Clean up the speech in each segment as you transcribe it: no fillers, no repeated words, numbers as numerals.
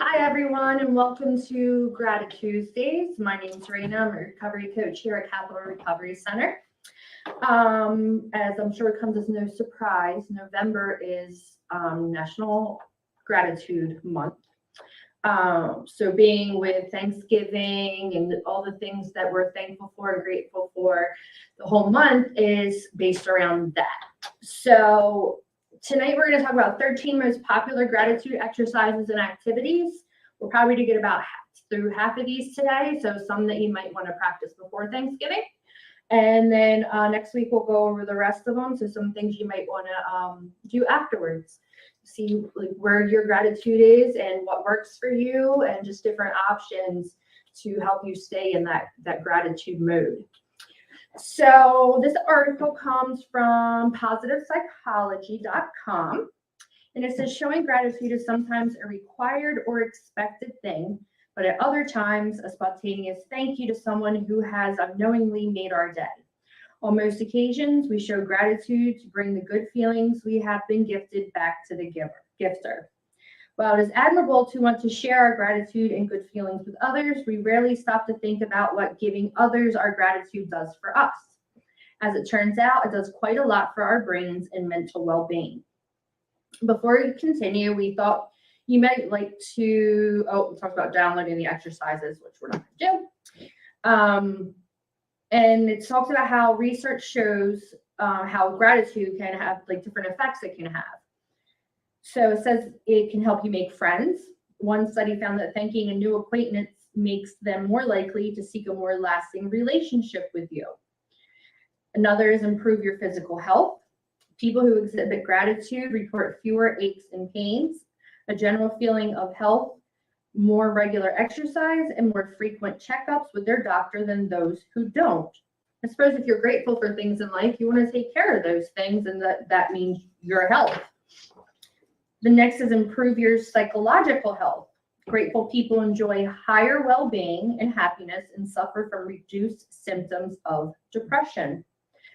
Hi, everyone, and welcome to Gratitude Tuesdays. My name is Raina. I'm a recovery coach here at Capital Recovery Center. As I'm sure it comes as no surprise, November is National Gratitude Month. So being with Thanksgiving and all the things that we're thankful for and grateful for, the whole month is based around that. So tonight we're going to talk about 13 most popular gratitude exercises and activities. We're probably going to get about through half of these today, so some that you might want to practice before Thanksgiving. And then next week we'll go over the rest of them, so some things you might want to do afterwards. See where your gratitude is and what works for you, and just different options to help you stay in that gratitude mode. So this article comes from positivepsychology.com, and it says showing gratitude is sometimes a required or expected thing, but at other times a spontaneous thank you to someone who has unknowingly made our day. On most occasions, we show gratitude to bring the good feelings we have been gifted back to the gifter. While it is admirable to want to share our gratitude and good feelings with others, we rarely stop to think about what giving others our gratitude does for us. As it turns out, it does quite a lot for our brains and mental well-being. Before we continue, we thought you might like to, we talked about downloading the exercises, which we're not going to do. And it talks about how research shows how gratitude can have like different effects it can have. So it says it can help you make friends. One study found that thanking a new acquaintance makes them more likely to seek a more lasting relationship with you. Another is improve your physical health. People who exhibit gratitude report fewer aches and pains, a general feeling of health, more regular exercise, and more frequent checkups with their doctor than those who don't. I suppose if you're grateful for things in life, you want to take care of those things, and that means your health. The next is improve your psychological health. Grateful people enjoy higher well-being and happiness and suffer from reduced symptoms of depression,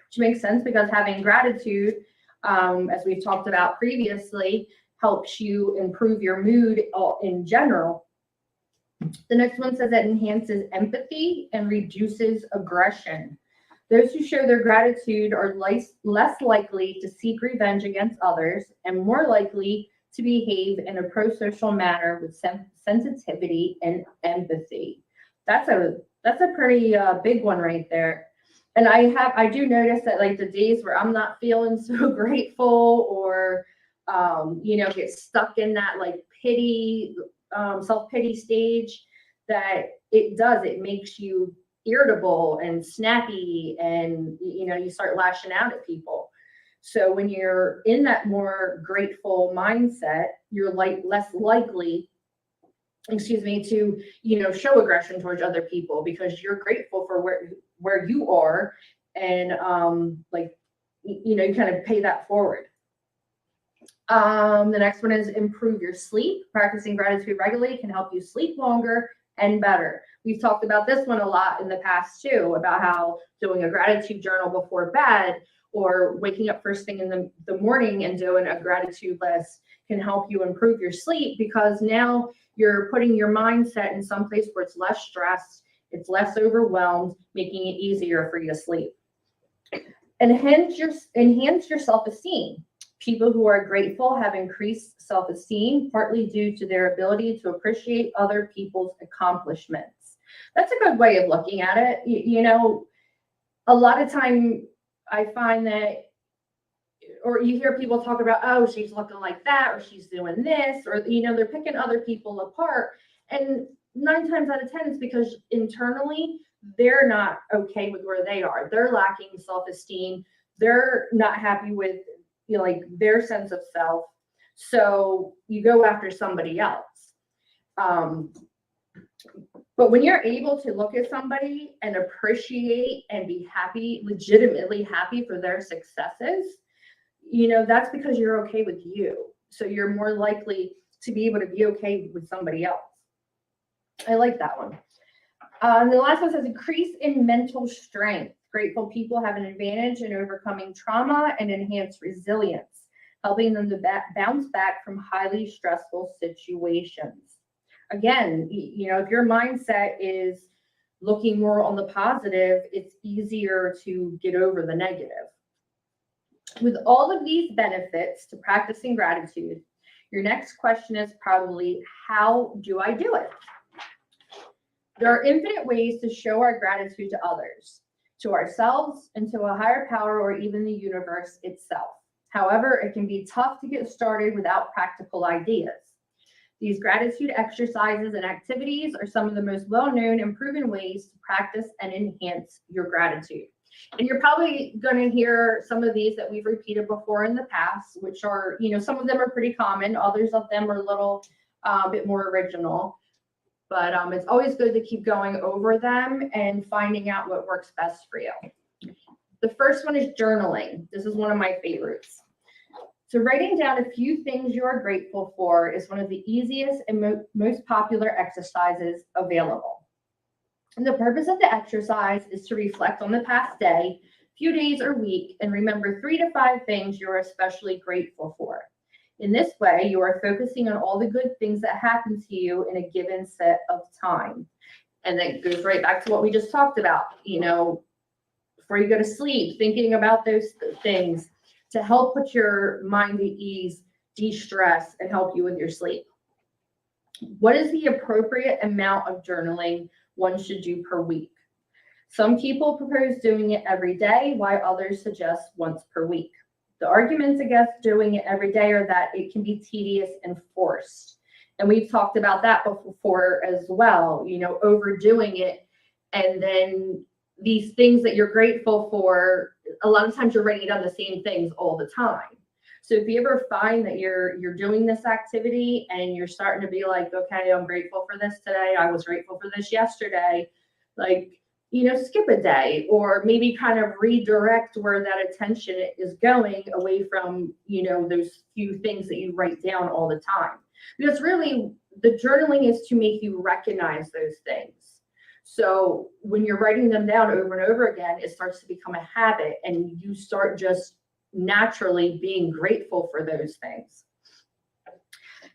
which makes sense because having gratitude, as we've talked about previously, helps you improve your mood in general. The next one says that enhances empathy and reduces aggression. Those who show their gratitude are less likely to seek revenge against others and more likely to behave in a pro-social manner with sensitivity and empathy. That's a pretty big one right there. And I do notice that like the days where I'm not feeling so grateful or get stuck in that like pity, self-pity stage, that it makes you irritable and snappy, and you start lashing out at people. So when you're in that more grateful mindset, you're less likely, to show aggression towards other people because you're grateful for where you are, and you kind of pay that forward. The next one is improve your sleep. Practicing gratitude regularly can help you sleep longer and better. We've talked about this one a lot in the past too, about how doing a gratitude journal before bed or waking up first thing in the morning and doing a gratitude list can help you improve your sleep, because now you're putting your mindset in some place where it's less stressed, it's less overwhelmed, making it easier for you to sleep. Enhance your self-esteem. People who are grateful have increased self-esteem, partly due to their ability to appreciate other people's accomplishments. That's a good way of looking at it. A lot of time I find that, or you hear people talk about, oh, she's looking like that, or she's doing this, or, they're picking other people apart. And 9 times out of 10, it's because internally they're not okay with where they are. They're lacking self-esteem. They're not happy with their sense of self. So you go after somebody else. But when you're able to look at somebody and appreciate and be happy, legitimately happy for their successes, that's because you're okay with you. So you're more likely to be able to be okay with somebody else. I like that one. And the last one says increase in mental strength. Grateful people have an advantage in overcoming trauma and enhance resilience, helping them to bounce back from highly stressful situations. Again, if your mindset is looking more on the positive, it's easier to get over the negative. With all of these benefits to practicing gratitude, your next question is probably, how do I do it? There are infinite ways to show our gratitude to others, to ourselves, and to a higher power, or even the universe itself. However, it can be tough to get started without practical ideas. These gratitude exercises and activities are some of the most well-known and proven ways to practice and enhance your gratitude. And you're probably going to hear some of these that we've repeated before in the past, which are, some of them are pretty common. Others of them are a little bit more original. But it's always good to keep going over them and finding out what works best for you. The first one is journaling. This is one of my favorites. So writing down a few things you are grateful for is one of the easiest and most popular exercises available. And the purpose of the exercise is to reflect on the past day, few days or week, and remember 3 to 5 things you're especially grateful for. In this way, you are focusing on all the good things that happen to you in a given set of time. And that goes right back to what we just talked about, before you go to sleep, thinking about those things to help put your mind at ease, de-stress, and help you with your sleep. What is the appropriate amount of journaling one should do per week? Some people propose doing it every day, while others suggest once per week. The arguments against doing it every day are that it can be tedious and forced. And we've talked about that before as well, overdoing it. And then these things that you're grateful for, a lot of times you're writing down the same things all the time. So if you ever find that you're doing this activity and you're starting to be like, okay, I'm grateful for this today, I was grateful for this yesterday, skip a day, or maybe kind of redirect where that attention is going away from, those few things that you write down all the time. Because really, the journaling is to make you recognize those things. So when you're writing them down over and over again, it starts to become a habit, and you start just naturally being grateful for those things.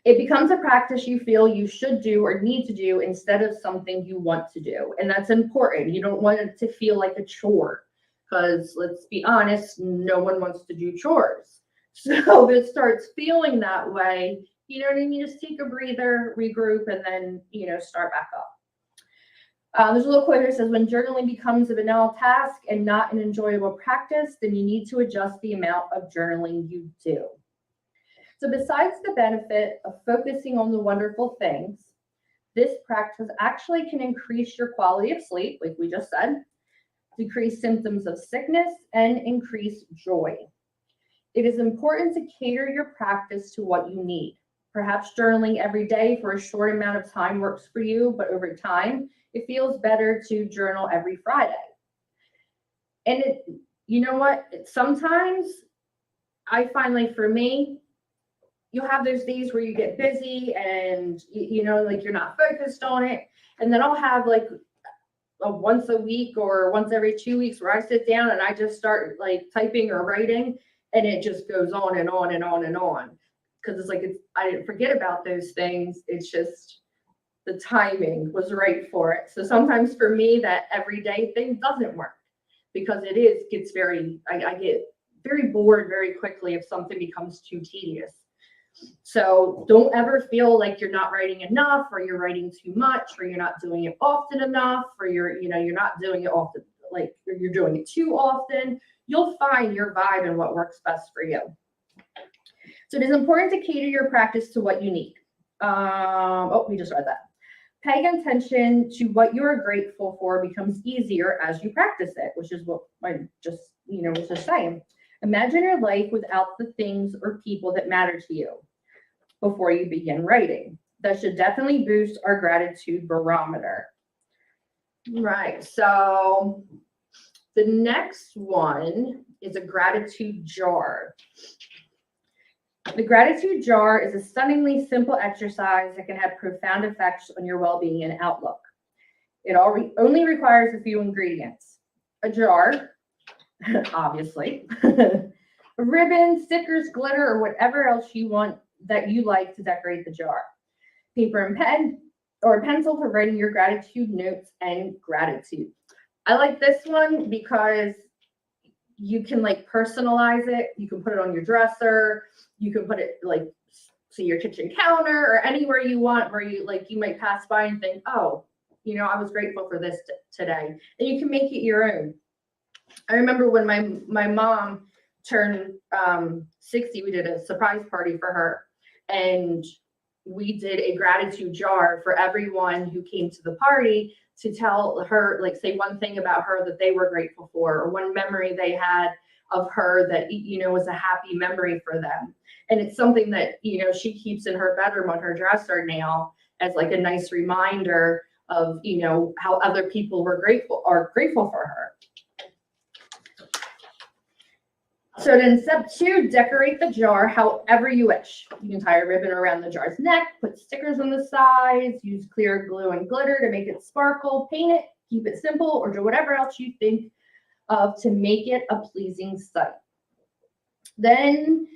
It becomes a practice you feel you should do or need to do instead of something you want to do. And that's important. You don't want it to feel like a chore, because let's be honest, no one wants to do chores. So if it starts feeling that way, just take a breather, regroup, and then, start back up. There's a little quote here that says, when journaling becomes a banal task and not an enjoyable practice, then you need to adjust the amount of journaling you do. So besides the benefit of focusing on the wonderful things, this practice actually can increase your quality of sleep, like we just said, decrease symptoms of sickness, and increase joy. It is important to cater your practice to what you need. Perhaps journaling every day for a short amount of time works for you, but over time, it feels better to journal every Friday. And you know what? Sometimes I find, like, for me, you'll have those days where you get busy and, you're not focused on it. And then I'll have like a once a week or once every 2 weeks where I sit down and I just start like typing or writing, and it just goes on and on and on and on. Because it's like, I didn't forget about those things. It's just the timing was right for it. So sometimes for me, that everyday thing doesn't work, because I get very bored very quickly if something becomes too tedious. So don't ever feel like you're not writing enough, or you're writing too much, or you're not doing it often enough, or you're not doing it often, like you're doing it too often. You'll find your vibe and what works best for you. So it is important to cater your practice to what you need. We just read that. Paying attention to what you are grateful for becomes easier as you practice it, which is what I just, was just saying. Imagine your life without the things or people that matter to you before you begin writing. That should definitely boost our gratitude barometer. Right, so the next one is a gratitude jar. The gratitude jar is a stunningly simple exercise that can have profound effects on your well-being and outlook. It only requires a few ingredients: a jar, obviously, a ribbon, stickers, glitter, or whatever else you want that you like to decorate the jar, paper and pen, or a pencil for writing your gratitude notes and gratitude. I like this one because you can like personalize it. You can put it on your dresser. You can put it like to your kitchen counter or anywhere you want, where you like, you might pass by and think, oh, you know, I was grateful for this today. And you can make it your own. I remember when my mom turned 60, we did a surprise party for her. And we did a gratitude jar for everyone who came to the party to tell her, like, say one thing about her that they were grateful for, or one memory they had of her that, you know, was a happy memory for them. And it's something that, you know, she keeps in her bedroom on her dresser now as like a nice reminder of, you know, how other people are grateful for her. So then step 2, decorate the jar however you wish. You can tie a ribbon around the jar's neck, put stickers on the sides, use clear glue and glitter to make it sparkle, paint it, keep it simple, or do whatever else you think of to make it a pleasing sight. Then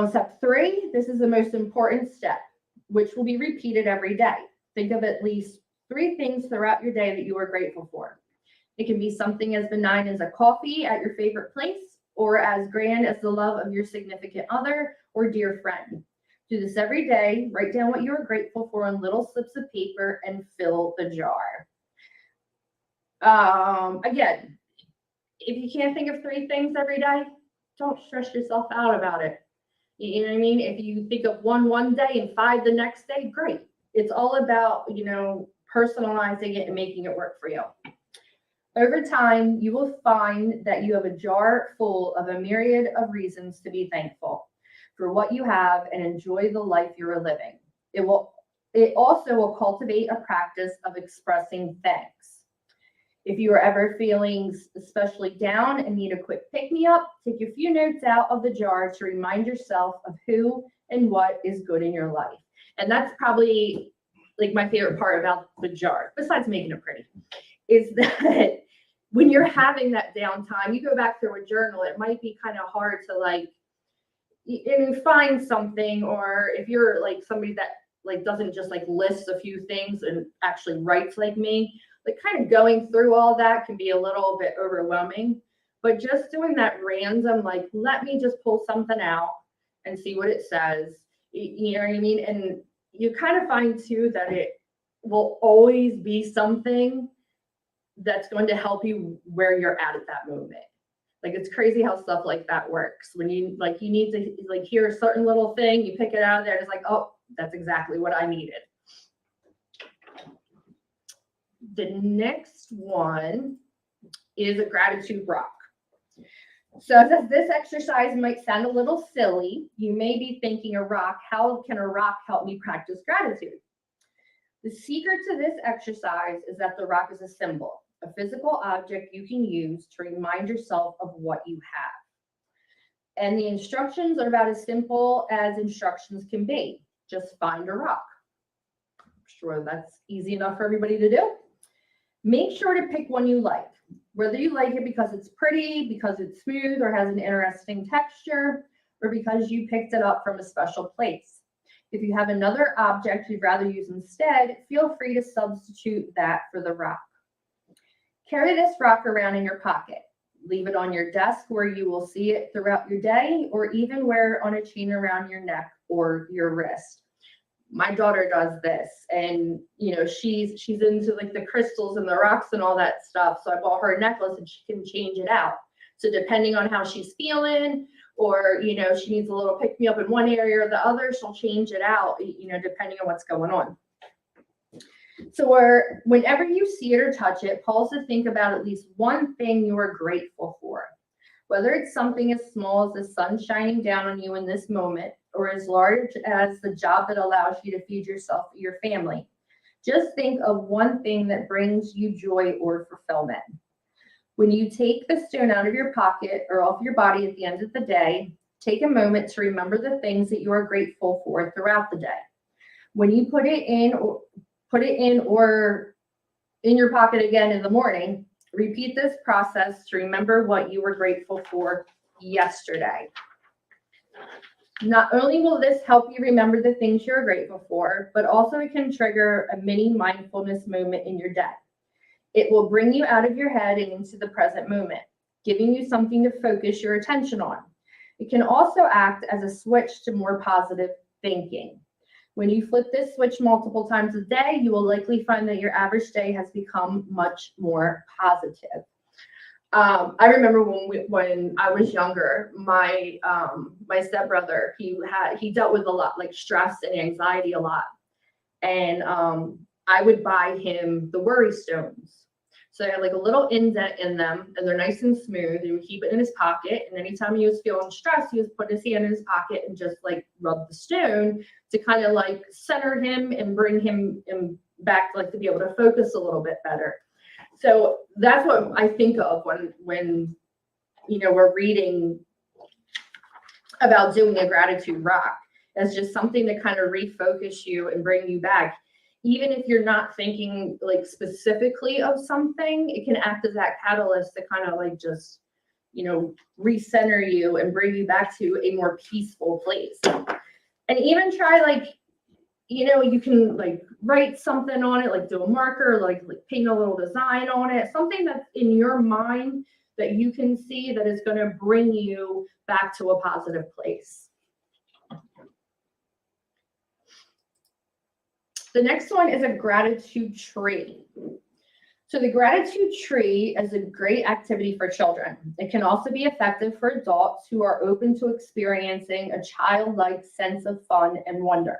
step 3, this is the most important step, which will be repeated every day. Think of at least 3 things throughout your day that you are grateful for. It can be something as benign as a coffee at your favorite place, or as grand as the love of your significant other or dear friend. Do this every day. Write down what you are grateful for on little slips of paper and fill the jar. Again, if you can't think of 3 things every day, don't stress yourself out about it. You know what I mean? If you think of one day and 5 the next day, great. It's all about, you know, personalizing it and making it work for you. Over time, you will find that you have a jar full of a myriad of reasons to be thankful for what you have and enjoy the life you are living. It also will cultivate a practice of expressing thanks. If you are ever feeling especially down and need a quick pick-me-up, take a few notes out of the jar to remind yourself of who and what is good in your life. And that's probably like my favorite part about the jar, besides making it pretty, is that when you're having that downtime, you go back through a journal, it might be kind of hard to like, find something, or if you're like somebody that like doesn't just like list a few things and actually writes like me, like kind of going through all that can be a little bit overwhelming. But just doing that random, like, let me just pull something out and see what it says, you know what I mean? And you kind of find too that it will always be something that's going to help you where you're at that moment. Like, it's crazy how stuff like that works. When you like, you need to like hear a certain little thing, you pick it out of there, and it's like, oh, that's exactly what I needed. The next one is a gratitude rock. So as this exercise might sound a little silly, you may be thinking, a rock, how can a rock help me practice gratitude? The secret to this exercise is that the rock is a symbol, a physical object you can use to remind yourself of what you have. And the instructions are about as simple as instructions can be. Just find a rock. I'm sure that's easy enough for everybody to do. Make sure to pick one you like, whether you like it because it's pretty, because it's smooth or has an interesting texture, or because you picked it up from a special place. If you have another object you'd rather use instead, feel free to substitute that for the rock. Carry this rock around in your pocket. Leave it on your desk where you will see it throughout your day, or even wear it on a chain around your neck or your wrist. My daughter does this, and she's into like the crystals and the rocks and all that stuff. So I bought her a necklace, and she can change it out. So depending on how she's feeling, or she needs a little pick me up in one area or the other, she'll change it out, depending on what's going on. So whenever you see it or touch it, pause to think about at least one thing you are grateful for. Whether it's something as small as the sun shining down on you in this moment, or as large as the job that allows you to feed yourself or your family. Just think of one thing that brings you joy or fulfillment. When you take the stone out of your pocket or off your body at the end of the day, take a moment to remember the things that you are grateful for throughout the day. When you put it in or in your pocket again in the morning, repeat this process to remember what you were grateful for yesterday. Not only will this help you remember the things you're grateful for, but also it can trigger a mini mindfulness moment in your day. It will bring you out of your head and into the present moment, giving you something to focus your attention on. It can also act as a switch to more positive thinking. When you flip this switch multiple times a day, you will likely find that your average day has become much more positive. I remember when I was younger, my stepbrother, he dealt with a lot, like stress and anxiety a lot, and I would buy him the worry stones. So they had like a little indent in them, and they're nice and smooth. He would keep it in his pocket, and anytime he was feeling stressed, he was putting his hand in his pocket and just like rub the stone to kind of like center him and bring him back, like to be able to focus a little bit better. So that's what I think of when we're reading about doing a gratitude rock, as just something to kind of refocus you and bring you back. Even if you're not thinking like specifically of something, it can act as that catalyst to kind of like just, recenter you and bring you back to a more peaceful place. And even try like, you can like write something on it, like do a marker, like paint a little design on it, something that's in your mind that you can see that is going to bring you back to a positive place. The next one is a gratitude tree. So the gratitude tree is a great activity for children. It can also be effective for adults who are open to experiencing a childlike sense of fun and wonder.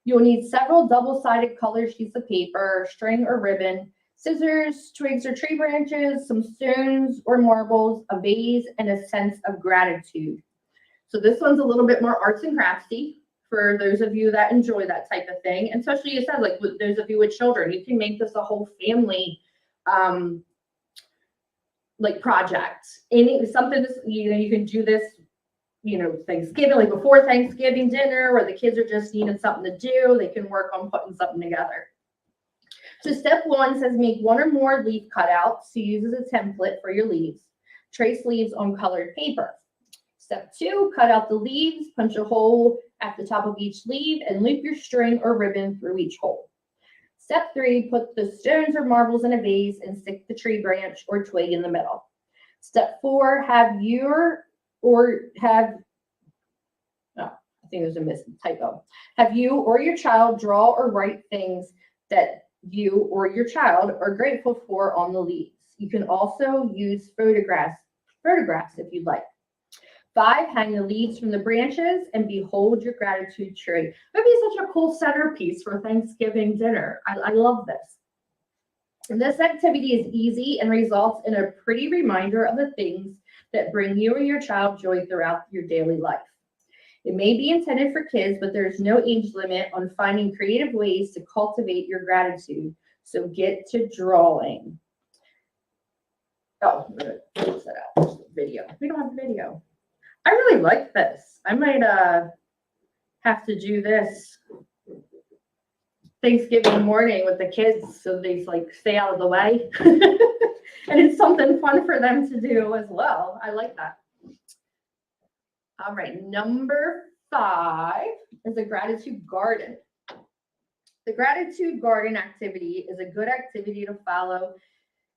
You'll need several double-sided colored sheets of paper, string or ribbon, scissors, twigs or tree branches, some stones or marbles, a vase, and a sense of gratitude. So this one's a little bit more arts and crafty for those of you that enjoy that type of thing. And especially, you said, like with those of you with children, you can make this a whole family like project. Something this, you can do this, Thanksgiving, like before Thanksgiving dinner, where the kids are just needing something to do, they can work on putting something together. So step 1 says make 1 or more leaf cutouts to use as a template for your leaves. Trace leaves on colored paper. Step 2, cut out the leaves, punch a hole at the top of each leaf, and loop your string or ribbon through each hole. Step 3, put the stones or marbles in a vase and stick the tree branch or twig in the middle. Step 4, I think there's a typo. Have you or your child draw or write things that you or your child are grateful for on the leaves. You can also use photographs if you'd like. 5, hang the leaves from the branches and behold your gratitude tree. That'd be such a cool centerpiece for Thanksgiving dinner. I love this. And this activity is easy and results in a pretty reminder of the things that bring you or your child joy throughout your daily life. It may be intended for kids, but there's no age limit on finding creative ways to cultivate your gratitude. So get to drawing. Oh, I'm going to close that out. Video. We don't have a video. I really like this. I might have to do this Thanksgiving morning with the kids so they like stay out of the way. And it's something fun for them to do as well. I like that. All right, number 5 is a gratitude garden. The gratitude garden activity is a good activity to follow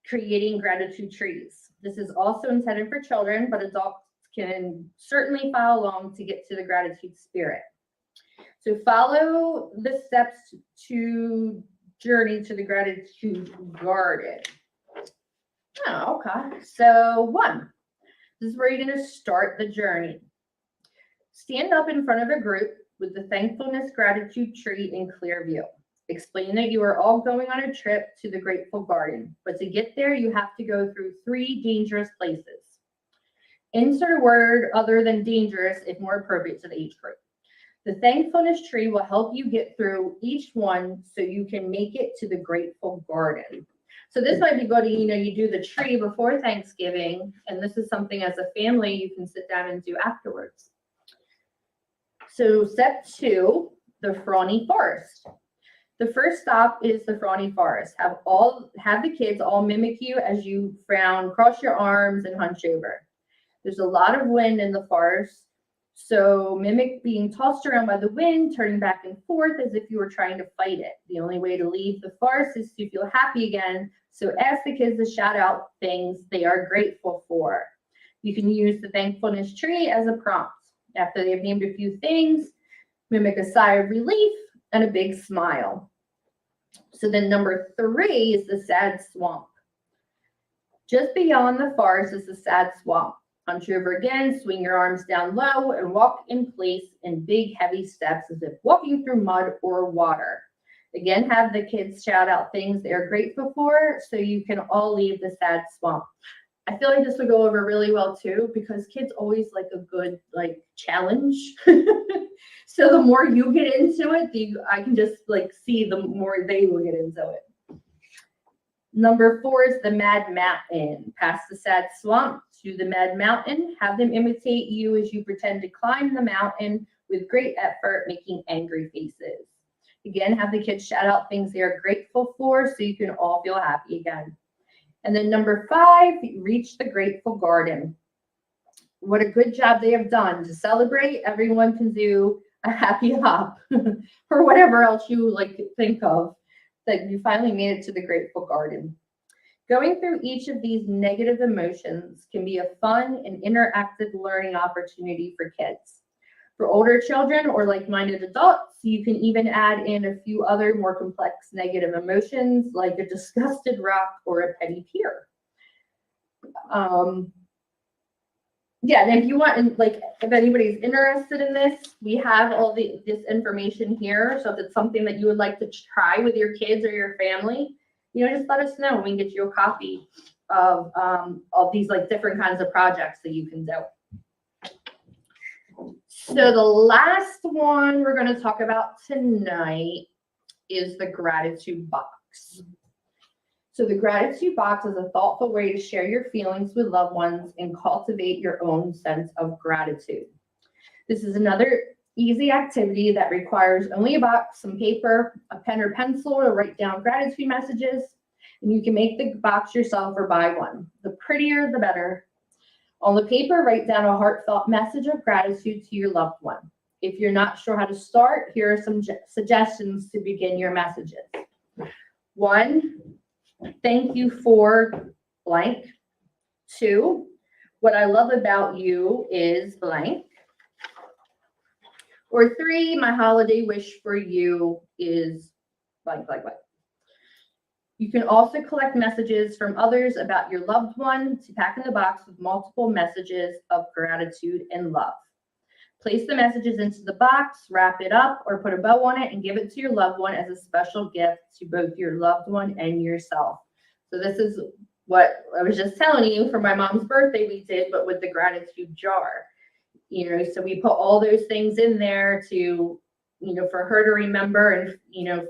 creating gratitude trees. This is also intended for children, but adults can certainly follow along to get to the gratitude spirit. So follow the steps to journey to the gratitude garden. Oh, okay. So 1, this is where you're going to start the journey. Stand up in front of a group with the thankfulness gratitude tree in clear view. Explain that you are all going on a trip to the grateful garden, but to get there, you have to go through 3 dangerous places. Insert a word other than dangerous if more appropriate to the age group. The thankfulness tree will help you get through each one so you can make it to the grateful garden. So this might be good, you do the tree before Thanksgiving, and this is something as a family you can sit down and do afterwards. So step 2, the Frowny Forest. The first stop is the Frowny Forest. Have the kids all mimic you as you frown, cross your arms, and hunch over. There's a lot of wind in the forest, So mimic being tossed around by the wind, turning back and forth as if you were trying to fight it. The only way to leave the farce is to feel happy again. So ask the kids to shout out things they are grateful for. You can use the thankfulness tree as a prompt. After they've named a few things, mimic a sigh of relief and a big smile. So then number 3 is the sad swamp. Just beyond the farce is the sad swamp. Hunch over again, swing your arms down low, and walk in place in big, heavy steps as if walking through mud or water. Again, have the kids shout out things they are grateful for so you can all leave the sad swamp. I feel like this would go over really well too, because kids always like a good challenge. So the more you get into it, I can just see the more they will get into it. Number 4 is the Mad Mountain. Past the sad swamp to the Mad Mountain. Have them imitate you as you pretend to climb the mountain with great effort, making angry faces. Again, have the kids shout out things they are grateful for so you can all feel happy again. And then number 5, reach the grateful garden. What a good job they have done. To celebrate, everyone can do a happy hop or whatever else you think of, that you finally made it to the grateful garden. Going through each of these negative emotions can be a fun and interactive learning opportunity for kids. For older children or like-minded adults, you can even add in a few other more complex negative emotions like a disgusted rock or a petty peer. Yeah, and if you want, if anybody's interested in this, we have all this information here. So if it's something that you would like to try with your kids or your family, just let us know. We can get you a copy of these different kinds of projects that you can do. So the last one we're going to talk about tonight is the gratitude box. So the gratitude box is a thoughtful way to share your feelings with loved ones and cultivate your own sense of gratitude. This is another easy activity that requires only a box, some paper, a pen or pencil to write down gratitude messages, and you can make the box yourself or buy one. The prettier, the better. On the paper, write down a heartfelt message of gratitude to your loved one. If you're not sure how to start, here are some suggestions to begin your messages. 1, thank you for blank. 2, what I love about you is blank. Or 3, my holiday wish for you is blank, blank, blank. You can also collect messages from others about your loved one to pack in the box with multiple messages of gratitude and love. Place the messages into the box, wrap it up, or put a bow on it and give it to your loved one as a special gift to both your loved one and yourself. So this is what I was just telling you for my mom's birthday we did, but with the gratitude jar. So we put all those things in there to for her to remember and,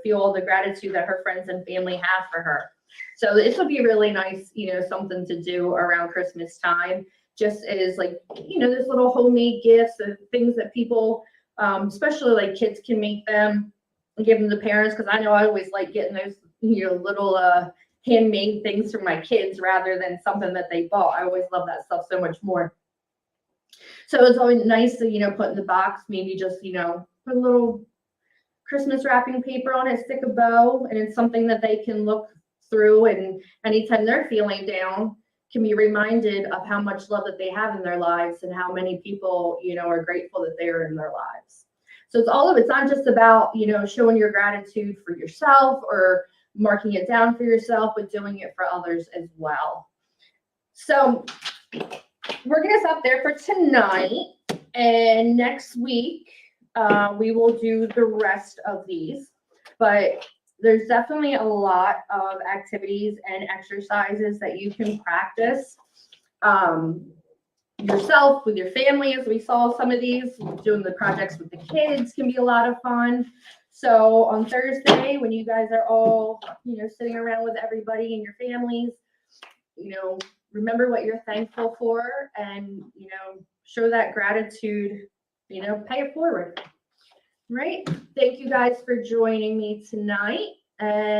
feel all the gratitude that her friends and family have for her. So this would be really nice, something to do around Christmas time, just as there's little homemade gifts and things that people, especially kids, can make them and give them to parents. Cause I know I always like getting those, little handmade things for my kids rather than something that they bought. I always love that stuff so much more. So it's always nice to, put in the box, maybe just, put a little Christmas wrapping paper on it, stick a bow, and it's something that they can look through, and anytime they're feeling down, can be reminded of how much love that they have in their lives and how many people, are grateful that they are in their lives. So it's not just about, showing your gratitude for yourself or marking it down for yourself, but doing it for others as well. So we're going to stop there for tonight, and next week, we will do the rest of these, but there's definitely a lot of activities and exercises that you can practice yourself with your family. As we saw, some of these doing the projects with the kids can be a lot of fun. So on Thursday, when you guys are all sitting around with everybody and your families, remember what you're thankful for, and show that gratitude, pay it forward. Right. Thank you guys for joining me tonight. And